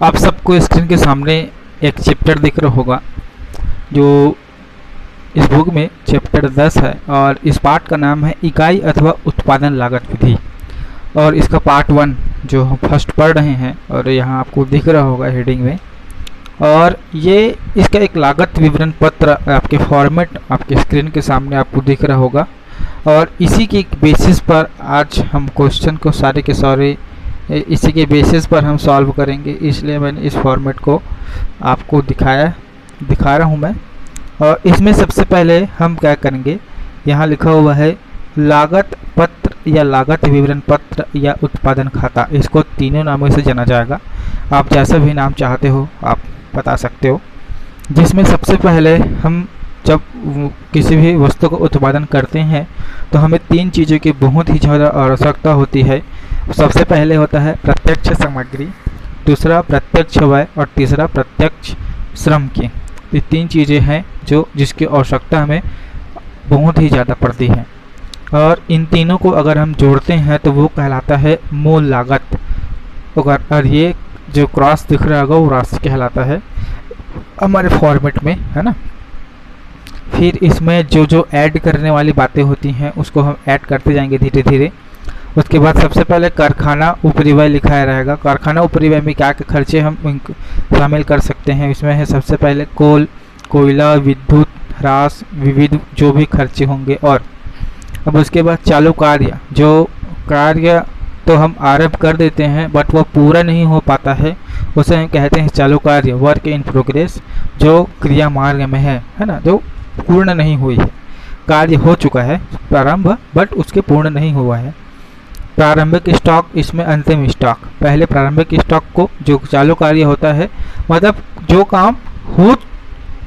आप सबको स्क्रीन के सामने एक चैप्टर दिख रहा होगा जो इस बुक में चैप्टर 10 है और इस पार्ट का नाम है इकाई अथवा उत्पादन लागत विधि। और इसका पार्ट 1 जो हम फर्स्ट पढ़ रहे हैं और यहाँ आपको दिख रहा होगा हेडिंग में। और ये इसका एक लागत विवरण पत्र आपके फॉर्मेट आपके स्क्रीन के सामने आपको दिख रहा होगा और इसी के बेसिस पर आज हम क्वेश्चन को सारे के सारे इसी के बेसिस पर हम सॉल्व करेंगे, इसलिए मैंने इस फॉर्मेट को आपको दिखा रहा हूँ मैं। और इसमें सबसे पहले हम क्या करेंगे, यहाँ लिखा हुआ है लागत पत्र या लागत विवरण पत्र या उत्पादन खाता, इसको तीनों नामों से जाना जाएगा। आप जैसा भी नाम चाहते हो आप बता सकते हो। जिसमें सबसे पहले हम जब किसी भी वस्तु का उत्पादन करते हैं तो हमें 3 चीज़ों की बहुत ही ज़्यादा आवश्यकता होती है। सबसे पहले होता है प्रत्यक्ष सामग्री, दूसरा प्रत्यक्ष व्यय और तीसरा प्रत्यक्ष श्रम की। ये 3 चीज़ें हैं जिसकी आवश्यकता हमें बहुत ही ज़्यादा पड़ती है। और इन तीनों को अगर हम जोड़ते हैं तो वो कहलाता है मूल लागत। और ये जो क्रॉस दिख रहा होगा वो राशि कहलाता है हमारे फॉर्मेट में, है ना। फिर इसमें जो ऐड करने वाली बातें होती हैं उसको हम ऐड करते जाएंगे धीरे धीरे। उसके बाद सबसे पहले कारखाना उपरिव्यय लिखाया रहेगा। कारखाना उपरिव्यय में क्या क्या खर्चे हम शामिल कर सकते हैं, इसमें है सबसे पहले कोयला, विद्युत, ह्रास, विविध जो भी खर्चे होंगे। और अब उसके बाद चालू कार्य, जो कार्य तो हम आरंभ कर देते हैं बट वो पूरा नहीं हो पाता है, उसे हम कहते हैं चालू कार्य, वर्क इन प्रोग्रेस, जो क्रिया मार्ग में है ना, जो पूर्ण नहीं हुई है। कार्य हो चुका है प्रारंभ बट उसके पूर्ण नहीं हुआ है। प्रारंभिक स्टॉक, इसमें अंतिम स्टॉक। पहले प्रारंभिक स्टॉक को जो चालू कार्य होता है, मतलब जो काम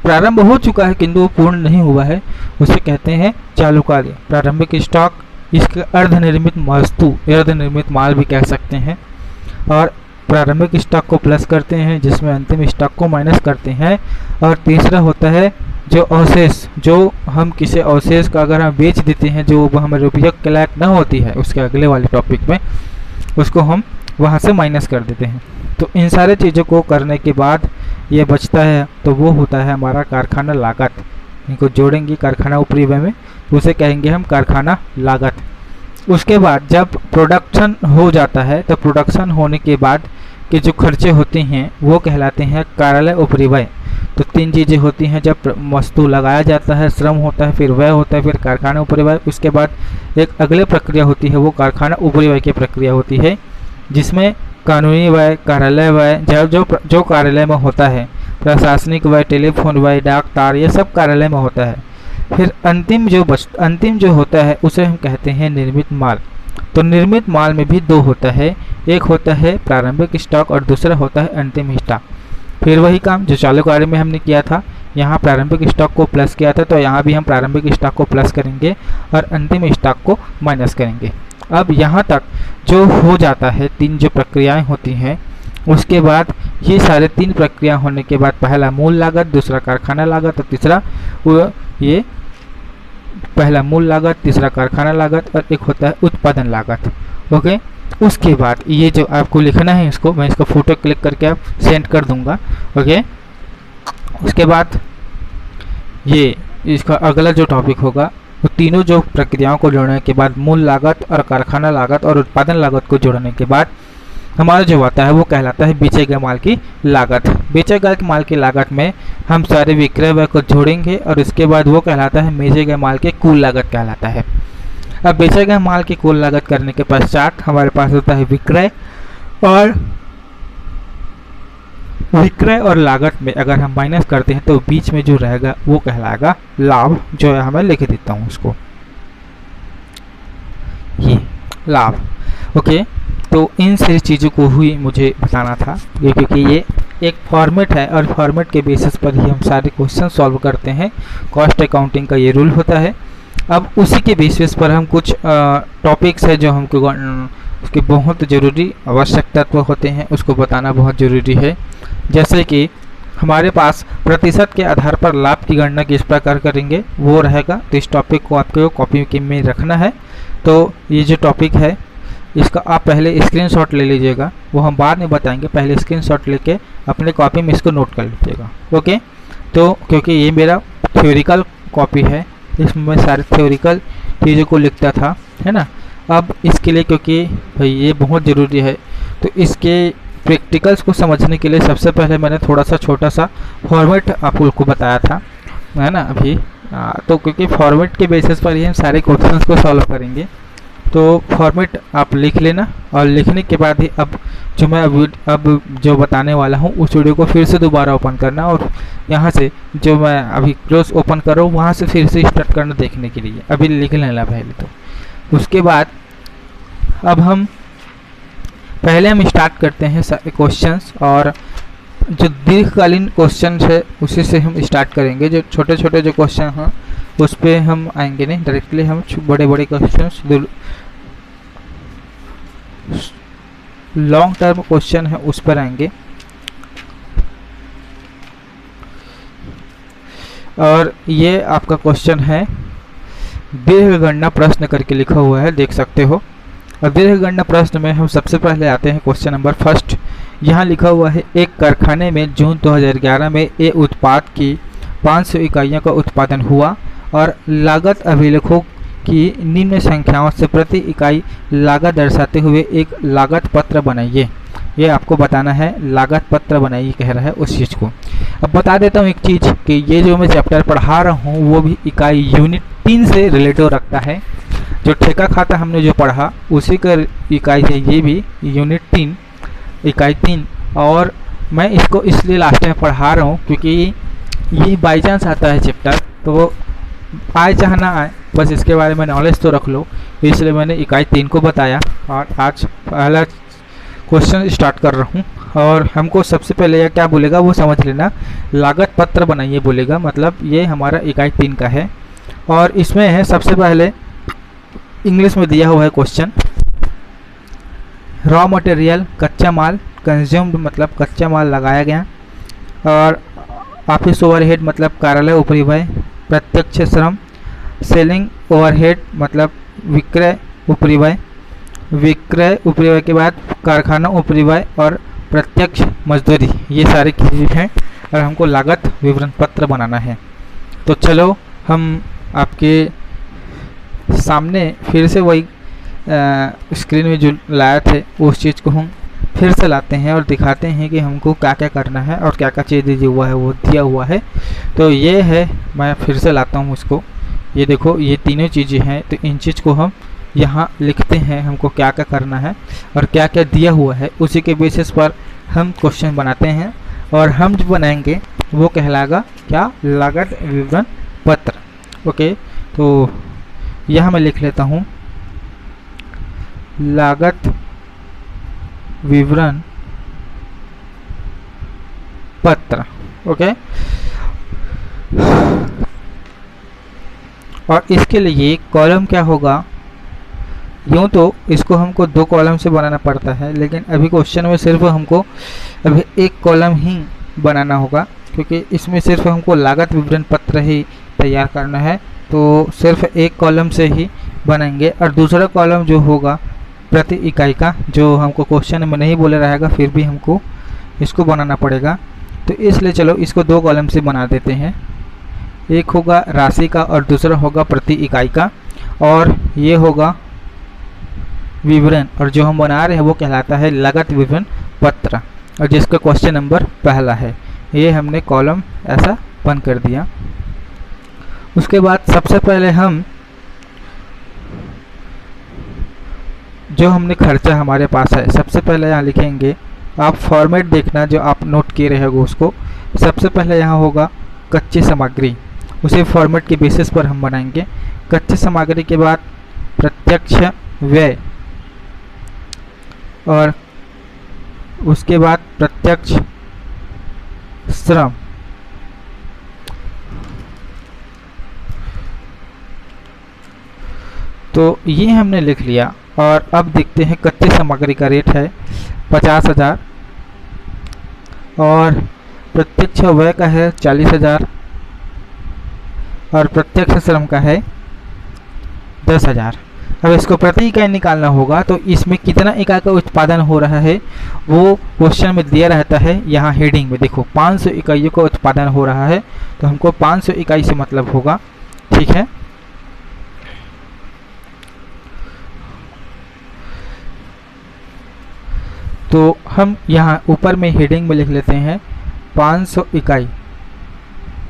प्रारंभ हो चुका है किंतु वो पूर्ण नहीं हुआ है, उसे कहते हैं चालू कार्य। प्रारंभिक स्टॉक, इसके अर्धनिर्मित वस्तु, अर्धनिर्मित माल भी कह सकते हैं। और प्रारंभिक स्टॉक को प्लस करते हैं जिसमें अंतिम स्टॉक को माइनस करते हैं। और तीसरा होता है जो अवशेष, जो हम किसी अवशेष का अगर हम बेच देते हैं जो हमारे उपयोग के लायक न होती है उसके अगले वाले टॉपिक में, उसको हम वहाँ से माइनस कर देते हैं। तो इन सारे चीज़ों को करने के बाद ये बचता है तो वो होता है हमारा कारखाना लागत। इनको जोड़ेंगे कारखाना उपरिव्यय में, उसे कहेंगे हम कारखाना लागत। उसके बाद जब प्रोडक्शन हो जाता है तो प्रोडक्शन होने के बाद के जो खर्चे होते हैं वो कहलाते हैं कार्यालय उपरिव्यय। तो 3 चीज़ें होती हैं, जब वस्तु लगाया जाता है, श्रम होता है, फिर व्यय होता है, फिर कारखाना उपरिव्यय। उसके बाद एक अगले प्रक्रिया होती है वो कारखाना उपरिव्यय की प्रक्रिया होती है, जिसमें कानूनी व्यय, कार्यालय व्यय जो कार्यालय में होता है, प्रशासनिक व्यय, टेलीफोन व्यय, डाक तार, ये सब कार्यालय में होता है। फिर अंतिम जो होता है उसे हम कहते हैं निर्मित माल। तो निर्मित माल में भी 2 होता है, एक होता है प्रारंभिक स्टॉक और दूसरा होता है अंतिम स्टॉक। फिर वही काम जो चालू कार्य में हमने किया था, यहाँ प्रारंभिक स्टॉक को प्लस किया था तो यहाँ भी हम प्रारंभिक स्टॉक को प्लस करेंगे और अंतिम स्टॉक को माइनस करेंगे। अब यहाँ तक जो हो जाता है 3 जो प्रक्रियाएं होती हैं, उसके बाद ये सारे 3 प्रक्रिया होने के बाद पहला मूल लागत, दूसरा कारखाना लागत और तीसरा ये पहला मूल लागत, तीसरा कारखाना लागत और एक होता है उत्पादन लागत। ओके, उसके बाद ये जो आपको लिखना है इसको मैं इसका फोटो क्लिक करके आप सेंड कर दूंगा। ओके, उसके बाद ये इसका अगला जो टॉपिक होगा वो तीनों जो प्रक्रियाओं को जोड़ने के बाद मूल लागत और कारखाना लागत और उत्पादन लागत को जोड़ने के बाद हमारा जो आता है वो कहलाता है बेचे गए माल की लागत। बेचे गए माल की लागत में हम सारे विक्रय व्यय को जोड़ेंगे और इसके बाद वो कहलाता है बेचे गए माल की कुल लागत कहलाता है। अब बेचे गए माल की कुल लागत करने के पश्चात हमारे पास होता है विक्रय और लागत में अगर हम माइनस करते हैं तो बीच में जो रहेगा वो कहलाएगा लाभ, जो है मैं लिख देता हूँ उसको, ये लाभ। ओके, तो इन सारी चीज़ों को ही मुझे बताना था क्योंकि ये एक फॉर्मेट है और फॉर्मेट के बेसिस पर ही हम सारे क्वेश्चन सॉल्व करते हैं। कॉस्ट अकाउंटिंग का ये रूल होता है। अब उसी के बेसिस पर हम कुछ टॉपिक्स है जो हमको उसके बहुत ज़रूरी आवश्यक तत्व होते हैं उसको बताना बहुत ज़रूरी है। जैसे कि हमारे पास प्रतिशत के आधार पर लाभ की गणना किस प्रकार करेंगे वो रहेगा, तो इस टॉपिक को आपको कॉपी में रखना है। तो ये जो टॉपिक है इसका आप पहले स्क्रीनशॉट ले लीजिएगा, वो हम बाद में बताएंगे। पहले स्क्रीनशॉट लेके अपने कॉपी में इसको नोट कर लीजिएगा। ओके, तो क्योंकि ये मेरा थ्योरिकल कॉपी है, इसमें मैं सारे थ्योरिकल चीज़ों को लिखता था, है ना। अब इसके लिए क्योंकि भाई ये बहुत ज़रूरी है, तो इसके प्रैक्टिकल्स को समझने के लिए सबसे पहले मैंने थोड़ा सा छोटा सा फॉर्मेट आप लोग को बताया था, है ना। अभी तो क्योंकि फॉर्मेट के बेसिस पर ही हम सारे क्वेश्चंस को सॉल्व करेंगे, तो फॉर्मेट आप लिख लेना। और लिखने के बाद ही अब जो मैं अब जो बताने वाला हूँ उस वीडियो को फिर से दोबारा ओपन करना, और यहाँ से जो मैं अभी क्लोज ओपन कर रहा हूँ वहाँ से फिर से स्टार्ट करना देखने के लिए। अभी लिख लेना पहले, तो उसके बाद अब हम स्टार्ट करते हैं क्वेश्चंस। और जो दीर्घकालीन क्वेश्चन है उसी से हम स्टार्ट करेंगे। जो छोटे छोटे जो क्वेश्चन हैं उस पर हम आएंगे नहीं, डायरेक्टली हम बड़े बड़े क्वेश्चंस, लॉन्ग टर्म क्वेश्चन है उस पर आएंगे। और ये आपका क्वेश्चन है दीर्घगणना प्रश्न करके लिखा हुआ है, देख सकते हो। और दीर्घगणना प्रश्न में हम सबसे पहले आते हैं क्वेश्चन नंबर फर्स्ट। यहाँ लिखा हुआ है एक कारखाने में जून 2011 में ए उत्पाद की 500 इकाइयों का उत्पादन हुआ और लागत अभिलेखों की निम्न संख्याओं से प्रति इकाई लागत दर्शाते हुए एक लागत पत्र बनाइए। ये आपको बताना है, लागत पत्र बनाइए कह रहा है उस चीज़ को। अब बता देता हूँ एक चीज़ कि ये जो मैं चैप्टर पढ़ा रहा हूँ वो भी इकाई यूनिट 3 से रिलेटिव रखता है। जो ठेका खाता हमने जो पढ़ा उसी का इकाई है ये भी, यूनिट 3 इकाई 3। और मैं इसको इसलिए लास्ट में पढ़ा रहा हूँ क्योंकि ये बाई चांस आता है चैप्टर, तो आए चाहे ना आए बस इसके बारे में नॉलेज तो रख लो, इसलिए मैंने इकाई 3 को बताया। और आज पहला क्वेश्चन स्टार्ट कर रहा हूँ। और हमको सबसे पहले यह क्या बोलेगा वो समझ लेना, लागत पत्र बनाइए बोलेगा, मतलब ये हमारा इकाई 3 का है। और इसमें है सबसे पहले इंग्लिश में दिया हुआ है क्वेश्चन, रॉ मटेरियल कच्चा माल, कंज्यूम्ड मतलब कच्चा माल लगाया गया, और ऑफिस ओवरहेड मतलब कार्यालय उपरिव्यय, प्रत्यक्ष श्रम, सेलिंग ओवरहेड मतलब विक्रय उपरिव्यय, विक्रय उपरिव्यय के बाद कारखाना उपरिव्यय और प्रत्यक्ष मजदूरी, ये सारी चीज़ें हैं। और हमको लागत विवरण पत्र बनाना है। तो चलो हम आपके सामने फिर से वही स्क्रीन में जो लाए थे उस चीज़ को हम फिर से लाते हैं और दिखाते हैं कि हमको क्या क्या करना है और क्या क्या चीज़ दिया हुआ है वो दिया हुआ है। तो ये है, मैं फिर से लाता हूँ उसको। ये देखो ये तीनों चीज़ें हैं, तो इन चीज़ को हम यहाँ लिखते हैं हमको क्या क्या करना है और क्या क्या दिया हुआ है, उसी के बेसिस पर हम क्वेश्चन बनाते हैं। और हम जो बनाएंगे वो कहलाएगा क्या, लागत विवरण पत्र। ओके, तो यहाँ मैं लिख लेता हूँ लागत विवरण पत्र। ओके, और इसके लिए कॉलम क्या होगा, यूँ तो इसको हमको 2 कॉलम से बनाना पड़ता है, लेकिन अभी क्वेश्चन में सिर्फ हमको अभी 1 कॉलम ही बनाना होगा, क्योंकि इसमें सिर्फ हमको लागत विवरण पत्र ही तैयार करना है। तो सिर्फ 1 कॉलम से ही बनाएंगे। और दूसरा कॉलम जो होगा प्रति इकाई का, जो हमको क्वेश्चन में नहीं बोले रहेगा फिर भी हमको इसको बनाना पड़ेगा। तो इसलिए चलो इसको 2 कॉलम से बना देते हैं। एक होगा राशि का और दूसरा होगा प्रति इकाई का, और ये होगा विवरण, और जो हम बना रहे हैं वो कहलाता है लागत विवरण पत्र, और जिसका क्वेश्चन नंबर पहला है। ये हमने कॉलम ऐसा बंद कर दिया। उसके बाद सबसे पहले हम जो हमने खर्चा हमारे पास है सबसे पहले यहाँ लिखेंगे। आप फॉर्मेट देखना जो आप नोट किए रहेगा उसको। सबसे पहले यहाँ होगा कच्ची सामग्री, उसी फॉर्मेट के बेसिस पर हम बनाएंगे। कच्ची सामग्री के बाद प्रत्यक्ष व्यय, और उसके बाद प्रत्यक्ष श्रम, तो ये हमने लिख लिया। और अब देखते हैं कच्ची सामग्री का रेट है 50,000 और प्रत्यक्ष व्यय का है 40,000 और प्रत्यक्ष श्रम का है 10,000। अब इसको प्रति इकाई निकालना होगा, तो इसमें कितना इकाई का उत्पादन हो रहा है वो क्वेश्चन में दिया रहता है। यहाँ हेडिंग में देखो 500 इकाइयों का उत्पादन हो रहा है, तो हमको 500 इकाई से मतलब होगा। ठीक है, तो हम यहाँ ऊपर में हेडिंग में लिख लेते हैं 500 इकाई,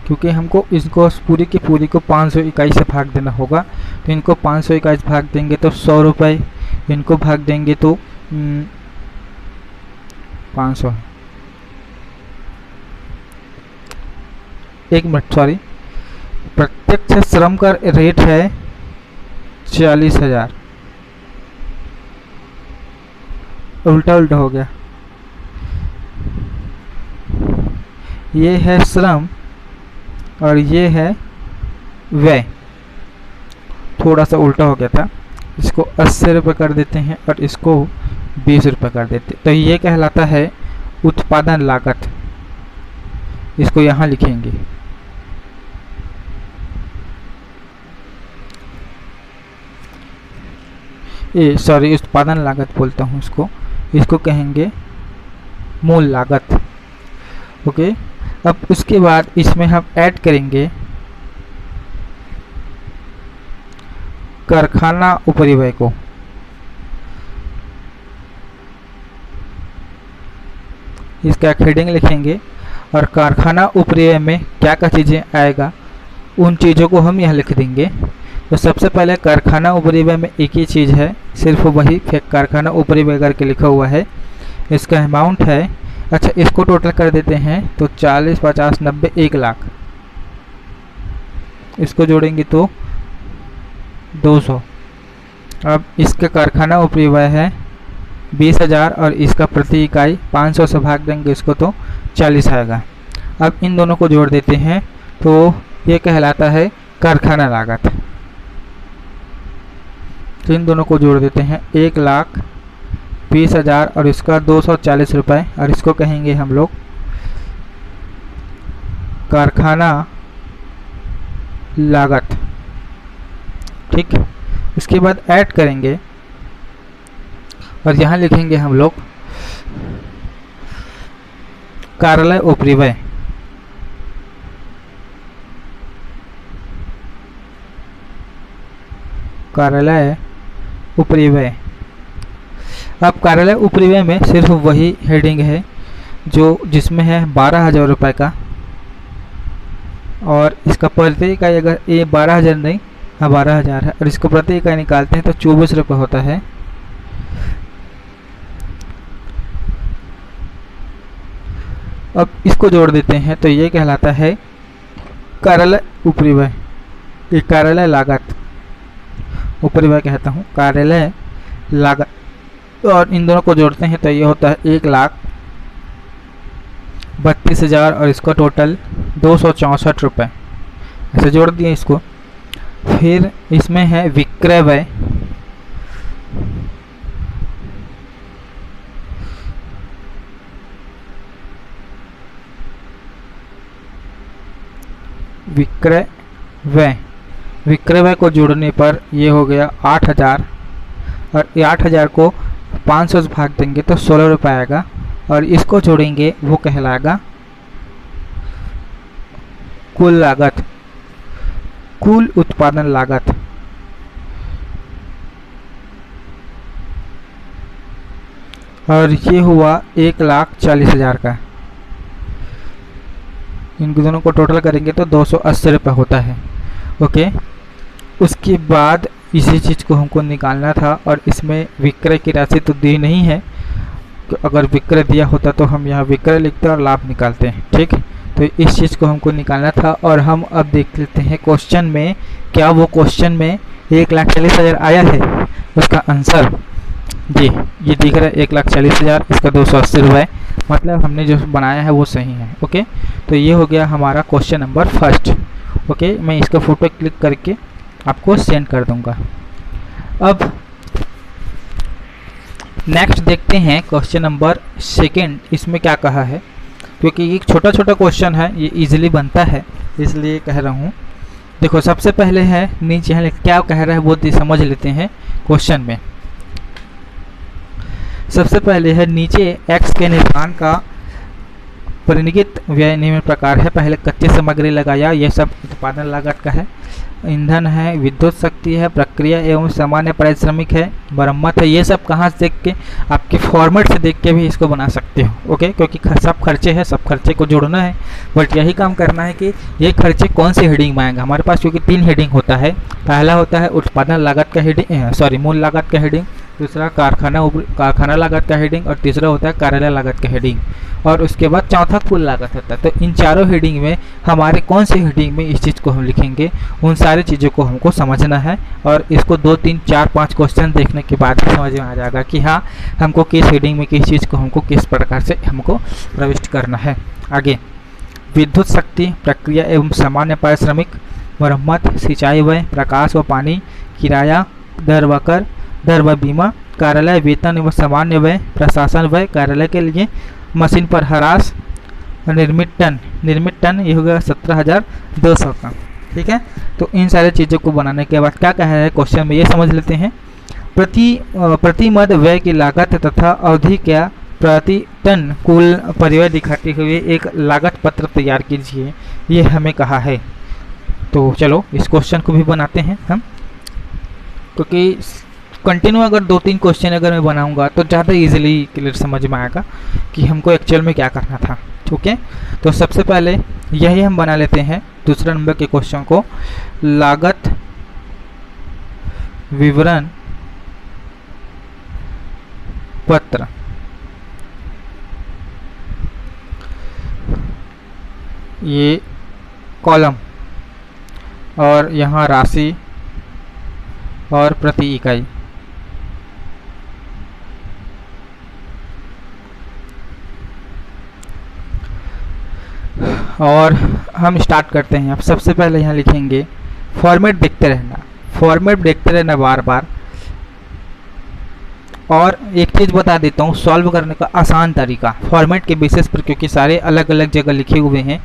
क्योंकि हमको इसको पूरी की पूरी को 500 इकाई से भाग देना होगा। तो इनको 500 इकाई से भाग देंगे तो 100 रुपये, इनको भाग देंगे तो 500, 1 मिनट सॉरी, प्रत्यक्ष श्रम का रेट है 40,000, उल्टा उल्टा हो गया। ये है श्रम और ये है व्यय, थोड़ा सा उल्टा हो गया था। इसको 80 रुपये कर देते हैं और इसको 20 रुपये कर देते, तो ये कहलाता है उत्पादन लागत। इसको यहाँ लिखेंगे। ये सॉरी उत्पादन लागत बोलता हूँ इसको कहेंगे मूल लागत। ओके, अब उसके बाद इसमें हम ऐड करेंगे कारखाना उपरिव्यय को। इसका हेडिंग लिखेंगे और कारखाना उपरिव्यय में क्या क्या चीज़ें आएगा उन चीज़ों को हम यहाँ लिख देंगे। तो सबसे पहले कारखाना उपरिव्यय में एक ही चीज़ है, सिर्फ वही कारखाना उपरिव्यय करके लिखा हुआ है। इसका अमाउंट है, अच्छा इसको टोटल कर देते हैं तो 40, 50, 90, 1 लाख। इसको जोड़ेंगे तो 200। अब इसका कारखाना उपरिव्यय है 20,000 और इसका प्रति इकाई 500 से भाग देंगे इसको तो 40 आएगा। अब इन दोनों को जोड़ देते हैं तो ये कहलाता है कारखाना लागत। तो इन दोनों को जोड़ देते हैं 1,20,000 और इसका 240 रुपये, और इसको कहेंगे हम लोग कारखाना लागत। ठीक, इसके बाद ऐड करेंगे और यहाँ लिखेंगे हम लोग कार्यालय उपरिव्यय। कार्यालय उपरिव्यय। अब कार्यालय उपरिव्यय में सिर्फ वही हेडिंग है जो जिसमें है 12,000 रुपये का, और इसका प्रति इकाई अगर ये 12,000 नहीं, हाँ 12,000 है, और इसको प्रति इकाई निकालते हैं तो 24 रुपये होता है। अब इसको जोड़ देते हैं तो ये कहलाता है कार्यालय उपरिव्यय, ये कार्यालय लागत। उपरिव्यय कहता हूँ कार्यालय लागत, और इन दोनों को जोड़ते हैं तो ये होता है 1,32,000 और इसका टोटल 264 रुपये। ऐसे जोड़ दिए इसको। फिर इसमें है विक्रय व्यय। विक्रय व्यय, विक्रय व्यय को जोड़ने पर ये हो गया 8,000, और ये 8,000 को 500 से भाग देंगे तो 16 रुपये आएगा, और इसको जोड़ेंगे वो कहलाएगा कुल लागत, कुल उत्पादन लागत। और ये हुआ 1,40,000 का। इन दोनों को टोटल करेंगे तो 280 रुपये होता है। ओके, उसके बाद इसी चीज़ को हमको निकालना था, और इसमें विक्रय की राशि तो दी नहीं है। तो अगर विक्रय दिया होता तो हम यहाँ विक्रय लिखते और लाभ निकालते हैं। ठीक, तो इस चीज़ को हमको निकालना था। और हम अब देख लेते हैं क्वेश्चन में, क्या वो क्वेश्चन में 1,40,000 आया है। उसका आंसर जी ये दिख रहा है 1,40,000, इसका 280 रुपये, मतलब हमने जो बनाया है वो सही है। ओके, तो ये हो गया हमारा क्वेश्चन नंबर फर्स्ट। ओके, मैं इसका फ़ोटो क्लिक करके आपको सेंड कर दूंगा। अब नेक्स्ट देखते हैं क्वेश्चन नंबर सेकंड। इसमें क्या कहा है, क्योंकि ये छोटा छोटा क्वेश्चन है, ये इजीली बनता है इसलिए कह रहा हूँ। देखो सबसे पहले है नीचे है क्या कह रहा है वो समझ लेते हैं। क्वेश्चन में। सबसे पहले है नीचे एक्स के निर्माण का परिनिगित व्यय निम्न प्रकार है। पहले कच्ची सामग्री लगाया, यह सब उत्पादन लागत का है। ईंधन है, विद्युत शक्ति है, प्रक्रिया एवं सामान्य पारिश्रमिक है, मरम्मत है। ये सब कहाँ से देख के, आपके फॉर्मेट से देख के भी इसको बना सकते हो। ओके, क्योंकि सब खर्चे हैं, सब खर्चे को जोड़ना है, बट यही काम करना है कि ये खर्चे कौन सी हेडिंग में आएगा हमारे पास, क्योंकि 3 हेडिंग होता है। पहला होता है उत्पादन लागत का हेडिंग, मूल लागत का हेडिंग, दूसरा कारखाना लागत का हेडिंग, और तीसरा होता है कार्यालय लागत का हेडिंग, और उसके बाद चौथा कुल लागत होता है। तो इन चारों हेडिंग में हमारे कौन सी हेडिंग में इस चीज़ को हम लिखेंगे, उन सारी चीज़ों को हमको समझना है। और इसको 2, 3, 4, 5 क्वेश्चन देखने के बाद समझ में आ जाएगा कि हाँ, हमको किस हेडिंग में किस चीज़ को हमको किस प्रकार से हमको प्रविष्ट करना है। आगे, विद्युत शक्ति, प्रक्रिया एवं सामान्य पारिश्रमिक, मरम्मत, सिंचाई व्यय, प्रकाश व पानी, किराया, दर व कर, दर व बीमा, कार्यालय वेतन एवं सामान्य व्यय, प्रशासन व्यय, कार्यालय के लिए मशीन पर ह्रास, निर्मित टन ये हो गया 17,200 का। ठीक है, तो इन सारे चीज़ों को बनाने के बाद क्या कह रहा है क्वेश्चन में, ये समझ लेते हैं। प्रति मद व्यय की लागत तथा अवधि क्या प्रति टन कुल परिव्यय दिखाते हुए एक लागत पत्र तैयार कीजिए, ये हमें कहा है। तो चलो इस क्वेश्चन को भी बनाते हैं हम, क्योंकि कंटिन्यू अगर 2-3 क्वेश्चन अगर मैं बनाऊंगा तो ज़्यादा इजीली क्लियर समझ में आएगा कि हमको एक्चुअल में क्या करना था। ठीक है, तो सबसे पहले यही हम बना लेते हैं दूसरा नंबर के क्वेश्चन को। लागत विवरण पत्र, ये कॉलम, और यहाँ राशि और प्रति इकाई। और हम स्टार्ट करते हैं। अब सबसे पहले यहाँ लिखेंगे फॉर्मेट देखते रहना बार बार। और एक चीज़ बता देता हूँ, सॉल्व करने का आसान तरीका फॉर्मेट के बेसिस पर, क्योंकि सारे अलग अलग जगह लिखे हुए हैं।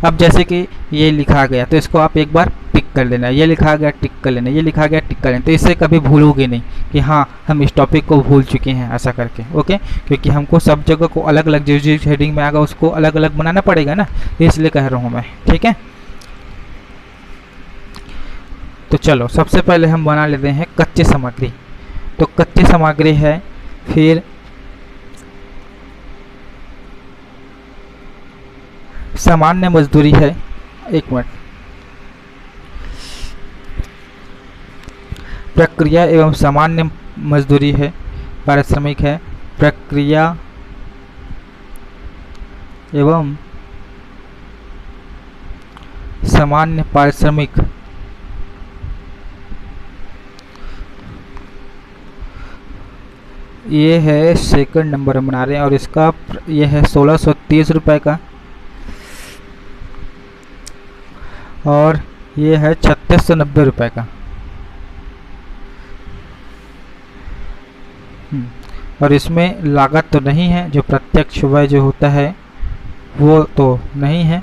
अब जैसे कि ये लिखा गया तो इसको आप एक बार टिक कर लेना, ये लिखा गया टिक कर लेना, ये लिखा गया टिक कर लेना, तो इससे कभी भूलोगे नहीं कि हाँ हम इस टॉपिक को भूल चुके हैं ऐसा करके। ओके, क्योंकि हमको सब जगह को अलग अलग जो हेडिंग में आएगा उसको अलग अलग बनाना पड़ेगा ना, इसलिए कह रहा हूँ मैं। ठीक है, तो चलो सबसे पहले हम बना लेते हैं कच्ची सामग्री। तो कच्ची सामग्री है, फिर सामान्य मजदूरी है, एक मिनट, प्रक्रिया एवं सामान्य मजदूरी है, पारिश्रमिक है, प्रक्रिया एवं सामान्य पारिश्रमिक, ये है सेकंड नंबर हम बना रहे हैं, और इसका ये है 1630 रुपये का, और ये है 3690 रुपये का। और इसमें लागत तो नहीं है, जो प्रत्यक्ष व्यय जो होता है वो तो नहीं है,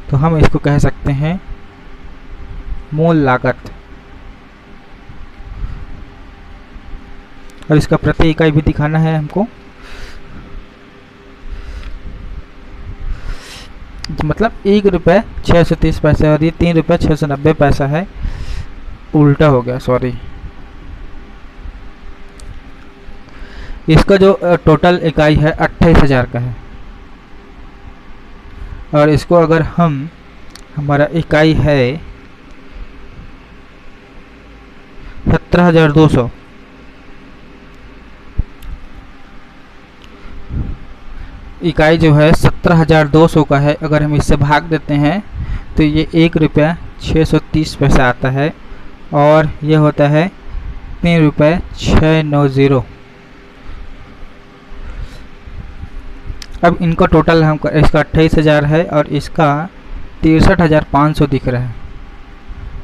तो हम इसको कह सकते हैं मूल लागत। और इसका प्रति इकाई भी दिखाना है हमको, मतलब 1 रुपये 630 पैसे, और ये 3 रुपये 690 पैसा है, उल्टा हो गया, सॉरी। इसका जो टोटल इकाई है 28,000 का है, और इसको अगर हमारा इकाई है 17,200, इकाई जो है 17,200 का है, अगर हम इससे भाग देते हैं तो ये 1 रुपया 630 पैसा आता है, और ये होता है 3 रुपये 690। अब इनका टोटल हमको, इसका 28,000 है और इसका 63,500 दिख रहा है,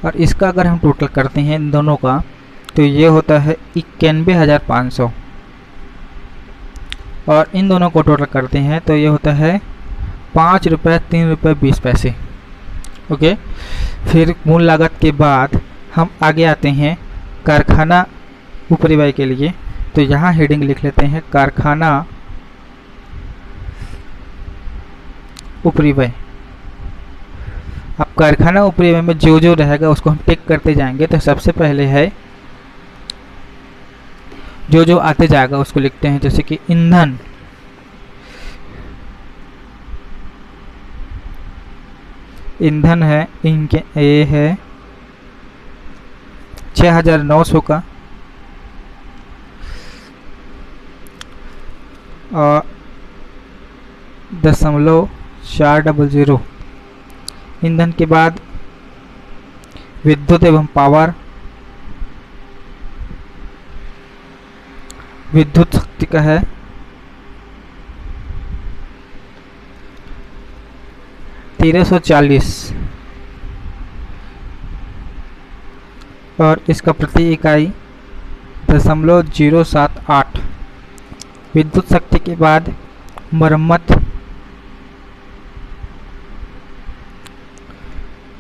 और इसका अगर हम टोटल करते हैं इन दोनों का तो ये होता है 91,500, और इन दोनों को टोटल करते हैं तो ये होता है 5 रुपये 3 रुपये 20 पैसे। ओके, फिर मूल लागत के बाद हम आगे आते हैं कारखाना ऊपरी व्यय के लिए, तो यहाँ हेडिंग लिख लेते हैं कारखाना ऊपरी व्यय। अब कारखाना ऊपरी व्यय में जो जो रहेगा उसको हम टिक करते जाएंगे। तो सबसे पहले है जो जो आते जाएगा उसको लिखते हैं, जैसे कि ईंधन, ईंधन है, इनके ये है 6900 का, और 0.400। ईंधन के बाद विद्युत एवं पावर, विद्युत शक्ति का है 1340, और इसका प्रति इकाई 0.078। विद्युत शक्ति के बाद मरम्मत,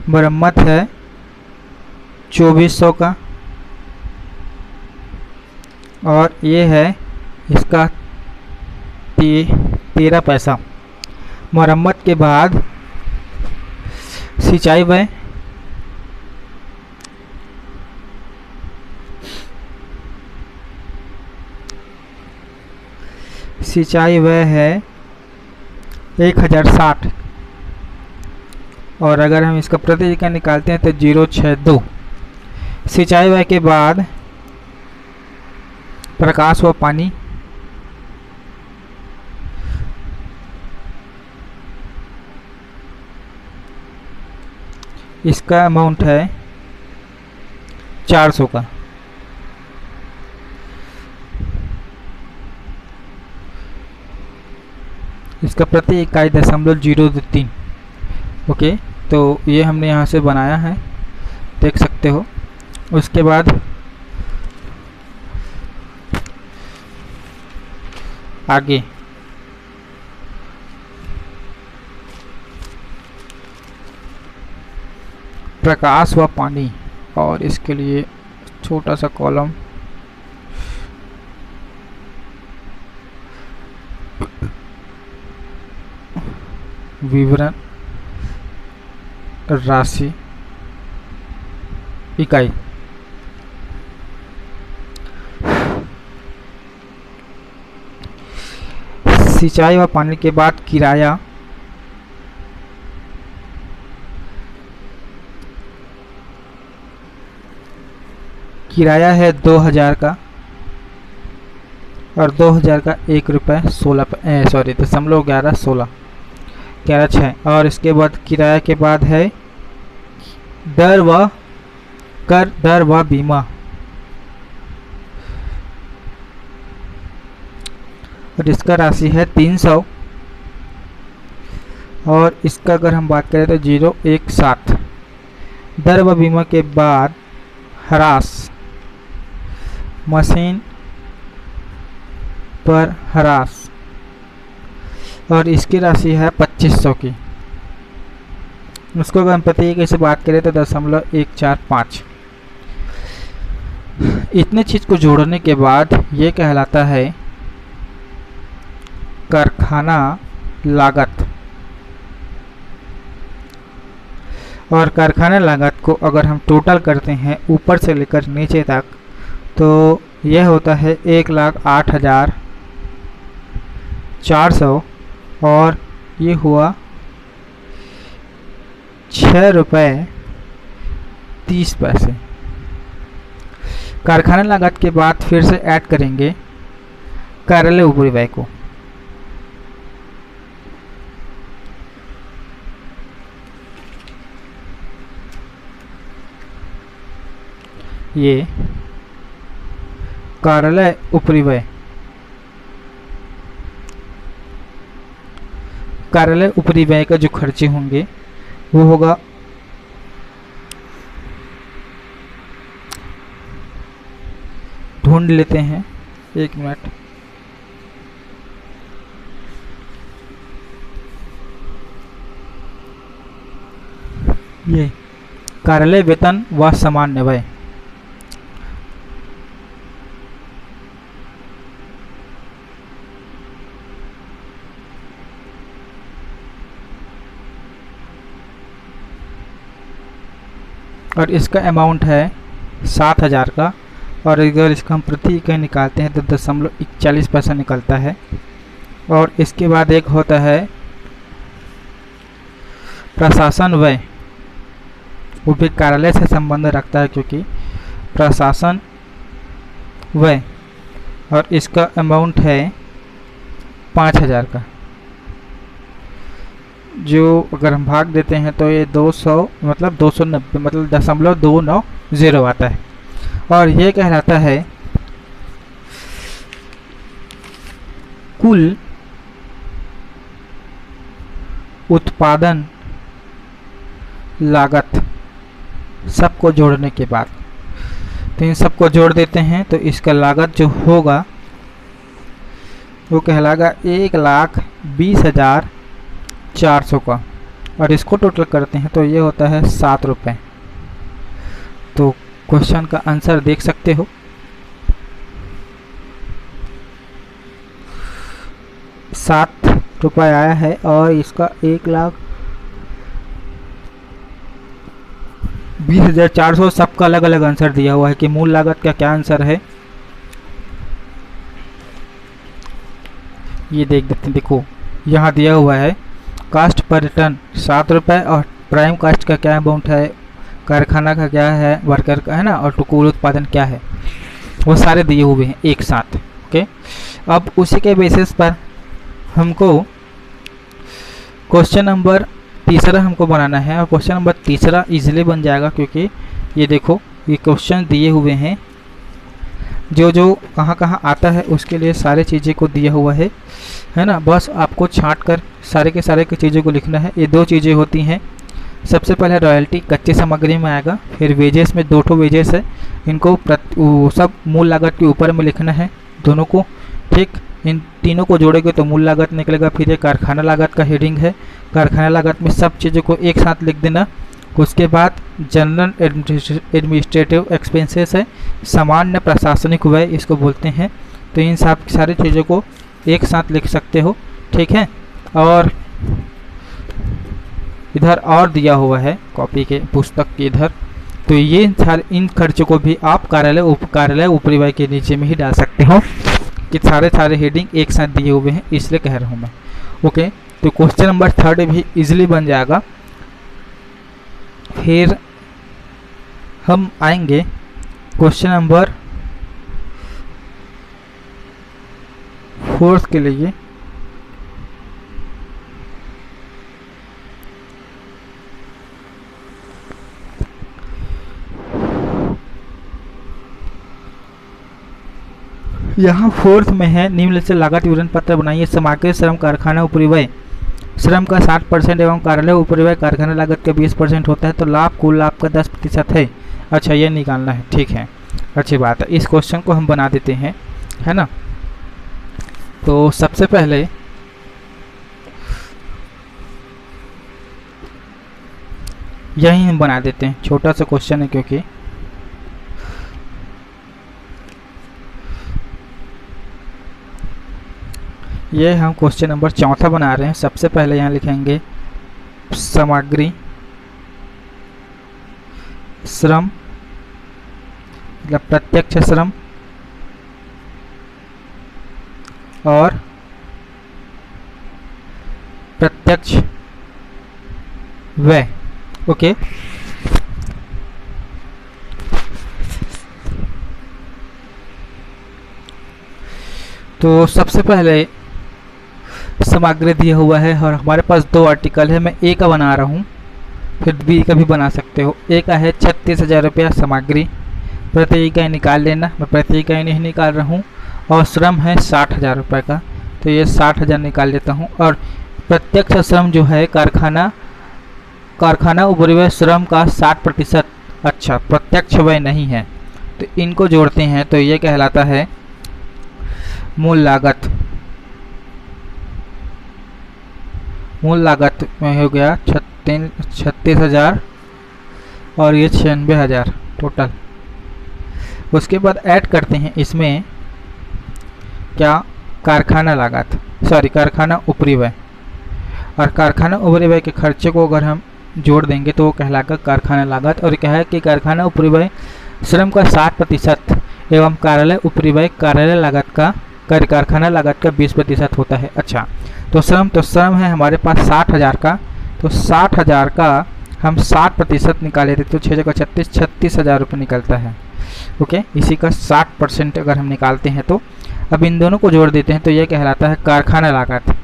मरम्मत है 2400 का, और ये है इसका 13 पैसा। मरम्मत के बाद सिंचाई व्यय, सिंचाई व्यय है 1060, और अगर हम इसका प्रति इकाई निकालते हैं तो 0.62। सिंचाई व्यय के बाद प्रकाश व पानी, इसका अमाउंट है 400 का। इसका प्रति इकाई 0.023। ओके, तो ये हमने यहाँ से बनाया है, देख सकते हो। उसके बाद आगे प्रकाश व पानी, और इसके लिए छोटा सा कॉलम, विवरण, राशि, इकाई। सिंचाई व पानी के बाद किराया, किराया है 2000 का, और 2000 का 1 रुपये 11.6, और इसके बाद किराया के बाद है दर व कर, दर व बीमा, और इसका राशि है 300, और इसका अगर हम बात करें तो 0.17। दर व बीमा के बाद ह्रास, मशीन पर ह्रास, और इसकी राशि है 2500 की। उसको अगर हम प्रति इकाई से बात करें तो 0.145। इतने चीज को जोड़ने के बाद ये कहलाता है कारखाना लागत। और कारखाना लागत को अगर हम टोटल करते हैं ऊपर से लेकर नीचे तक, तो यह होता है 1,08,400, और ये हुआ 6 रुपये 30 पैसे। कारखाना लागत के बाद फिर से ऐड करेंगे कार्यालय ऊपरी व्यय को। ये कार्यालय ऊपरी व्यय, कार्यालय ऊपरी व्यय का जो खर्चे होंगे वो होगा ढूंढ लेते हैं, 1 मिनट। ये कार्यालय वेतन व सामान्य व्यय, और इसका अमाउंट है 7,000 का। और अगर इसका हम प्रति इकाई निकालते हैं तो 0.41 पैसा निकलता है। और इसके बाद एक होता है प्रशासन व्यय, वो भी कार्यालय से संबंध रखता है क्योंकि प्रशासन व्यय, और इसका अमाउंट है 5,000 का। जो अगर हम भाग देते हैं तो ये 200 मतलब 290 मतलब 0.290 आता है। और ये कहलाता है कुल उत्पादन लागत सबको जोड़ने के बाद। तो इन सबको जोड़ देते हैं तो इसका लागत जो होगा वो कहलाएगा 1,20,400 का। और इसको टोटल करते हैं तो ये होता है 7 रुपये। तो क्वेश्चन का आंसर देख सकते हो, 7 रुपये आया है। और इसका 1,20,400 सबका अलग अलग आंसर दिया हुआ है कि मूल लागत का क्या आंसर है ये देख देते हैं। देखो यहाँ दिया हुआ है कास्ट पर टन 7 रुपये, और प्राइम कास्ट का क्या अमाउंट है, कारखाना का क्या है, वर्कर का है ना, और कुल उत्पादन क्या है, वो सारे दिए हुए हैं एक साथ। ओके, अब उसी के बेसिस पर हमको क्वेश्चन नंबर तीसरा हमको बनाना है। और क्वेश्चन नंबर तीसरा इजीली बन जाएगा क्योंकि ये देखो ये क्वेश्चन दिए हुए हैं, जो जो कहाँ कहाँ आता है उसके लिए सारी चीज़ें को दिया हुआ है ना। बस आपको छांट कर सारे के सारे की चीज़ों को लिखना है। ये 2 चीज़ें होती हैं, सबसे पहले रॉयल्टी कच्ची सामग्री में आएगा, फिर वेजेस में 2 वेजेस है, इनको सब मूल लागत के ऊपर में लिखना है दोनों को। ठीक, इन तीनों को जोड़ेंगे तो मूल लागत निकलेगा। फिर ये कारखाना लागत का हेडिंग है, कारखाना लागत में सब चीज़ों को एक साथ लिख देना। उसके बाद जनरल एडमिनिस्ट्रेटिव एक्सपेंसेस है, सामान्य प्रशासनिक व्यय इसको बोलते हैं। तो इन सब सारी चीज़ों को एक साथ लिख सकते हो। ठीक है, और इधर और दिया हुआ है कॉपी के पुस्तक के इधर, तो ये सारे इन खर्चों को भी आप कार्यालय ऊपरी व्यय के नीचे में ही डाल सकते हो कि सारे हेडिंग एक साथ दिए हुए हैं, इसलिए कह रहा हूँ मैं। ओके, तो क्वेश्चन नंबर 3 भी इजीली बन जाएगा। फिर हम आएंगे क्वेश्चन नंबर 4 के लिए। यहाँ 4th में है निम्नलिखित से लागत विवरण पत्र बनाइए। सामग्री श्रम कारखाना उपरिव्यय श्रम का 60% एवं कार्यालय उपरिव्यय कारखाना लागत का 20% होता है, तो लाभ कुल लाभ का 10% है। अच्छा, ये निकालना है, ठीक है, अच्छी बात है। इस क्वेश्चन को हम बना देते हैं, है ना। तो सबसे पहले यही हम बना देते हैं, छोटा सा क्वेश्चन है क्योंकि ये हम क्वेश्चन नंबर 4 बना रहे हैं। सबसे पहले यहाँ लिखेंगे सामग्री श्रम मतलब प्रत्यक्ष श्रम और प्रत्यक्ष व्यय। ओके, तो सबसे पहले सामग्री दिया हुआ है और हमारे पास 2 आर्टिकल है। मैं ए का बना रहा हूँ, फिर बी का भी बना सकते हो। ए का है 36,000 रुपया सामग्री, प्रति इकाई निकाल लेना, मैं प्रति इकाई नहीं निकाल रहा हूँ। और श्रम है 60,000 रुपये का, तो ये 60,000 निकाल लेता हूँ। और प्रत्यक्ष श्रम जो है कारखाना उपरिव्यय श्रम का 60%। अच्छा, प्रत्यक्ष व्यय नहीं है, तो इनको जोड़ते हैं तो ये कहलाता है मूल लागत। मूल लागत में हो गया 36,000 और ये 96,000 टोटल। उसके बाद ऐड करते हैं इसमें क्या, कारखाना लागत, कारखाना उपरिव्यय। और कारखाना उपरिव्यय के खर्चे को अगर हम जोड़ देंगे तो वो कहलाकर कारखाना लागत। और क्या है कि कारखाना उपरिव्यय श्रम का 60% एवं कार्यालय उपरिव्यय कार्यालय लागत का कारखाना लागत का 20% होता है। अच्छा, तो श्रम है हमारे पास 60,000 का, तो 60,000 का हम 60% निकाले थे तो 6 जगह 36,000 रुपये निकलता है। ओके, इसी का 60% अगर हम निकालते हैं तो अब इन दोनों को जोड़ देते हैं तो यह कहलाता है कारखाना लागत।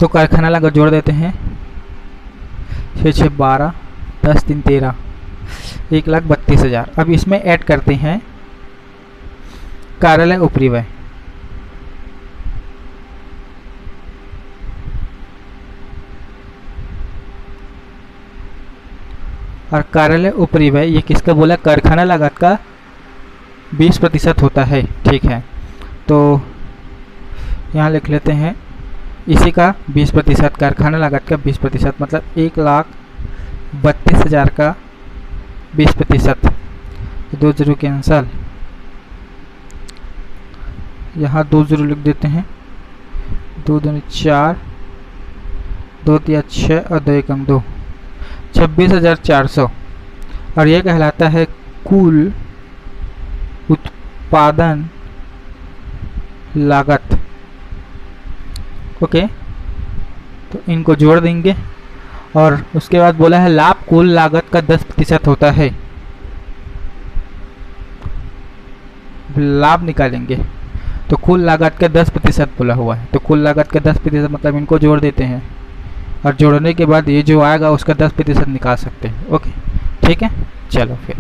तो कारखाना लागत जोड़ देते हैं, 6 6 12, 10 3 13, 1,32,000। अब इसमें ऐड करते हैं कार्यालय उपरिव्यय। और कार्यालय उपरिव्यय ये किसका बोला, कारखाना लागत का 20% होता है। ठीक है, तो यहाँ लिख लेते हैं इसी का 20%, कारखाना लागत का 20%, मतलब 1,32,000 का 20%। 2 जीरो कैंसल, यहाँ 2 जीरो लिख देते हैं, 2 दूनी 4, 2 तिया 6 और 2 एकम 2, 26,400। और यह कहलाता है कुल उत्पादन लागत। ओके, तो इनको जोड़ देंगे और उसके बाद बोला है लाभ कुल लागत का 10% होता है। लाभ निकालेंगे तो कुल लागत का 10% बोला हुआ है, तो कुल लागत का 10% मतलब इनको जोड़ देते हैं और जोड़ने के बाद ये जो आएगा उसका 10% निकाल सकते हैं। ओके, ठीक है, चलो फिर।